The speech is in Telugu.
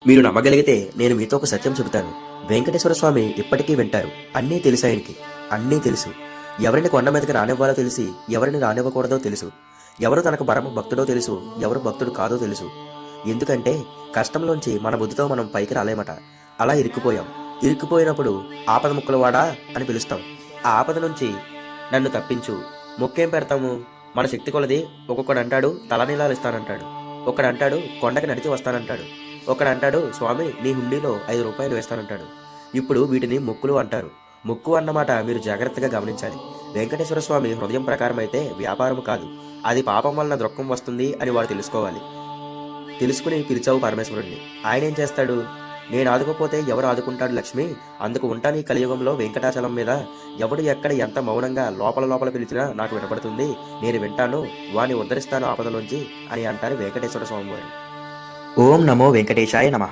మీరు నమ్మగలిగితే నేను మీతో ఒక సత్యం చెబుతాను. వెంకటేశ్వర స్వామి ఇప్పటికీ వింటారు. అన్నీ తెలుసు ఆయనకి. అన్నీ తెలుసు. ఎవరిని కొండ మీదకి రానివ్వాలో తెలిసి, ఎవరిని రానివ్వకూడదో తెలుసు. ఎవరు తనకు పరమ భక్తుడో తెలుసు, ఎవరు భక్తుడు కాదో తెలుసు. ఎందుకంటే కష్టంలోంచి మన బుద్ధితో మనం పైకి రాలేమట. అలా ఇరుక్కుపోయాం. ఇరుక్కుపోయినప్పుడు ఆపద ముక్కలవాడా అని పిలుస్తాం. ఆ ఆపద నుంచి నన్ను తప్పించు. మొక్కేం పెడతాము? మన శక్తి కొలది. ఒక్కొక్కడు అంటాడు తలనీలాలు ఇస్తానంటాడు. ఒకడంటాడు కొండకి నడిచి వస్తానంటాడు. ఒకడంటాడు స్వామి నీ హుండీలో 5 రూపాయలు వేస్తానంటాడు. ఇప్పుడు వీటిని మొక్కులు అంటారు. మొక్కు అన్నమాట మీరు జాగ్రత్తగా గమనించాలి. వెంకటేశ్వర స్వామి హృదయం ప్రకారం అయితే వ్యాపారం కాదు. అది పాపం వలన దుఃఖం వస్తుంది అని వాడు తెలుసుకోవాలి. తెలుసుకుని పిలిచావు పరమేశ్వరుణ్ణి. ఆయన ఏం చేస్తాడు? నేను ఆదుకోపోతే ఎవరు ఆదుకుంటాడు లక్ష్మి? అందుకు ఉంటాను ఈ కలియుగంలో వెంకటాచలం మీద. ఎవడు ఎక్కడ ఎంత మౌనంగా లోపల లోపల పిలిచినా నాకు వినపడుతుంది. నేను వింటాను, వాణ్ణి ఉద్ధరిస్తాను ఆపదలోంచి అని అంటారు వెంకటేశ్వర స్వామి వారు. ఓం నమో వెంకటేశాయ నమః.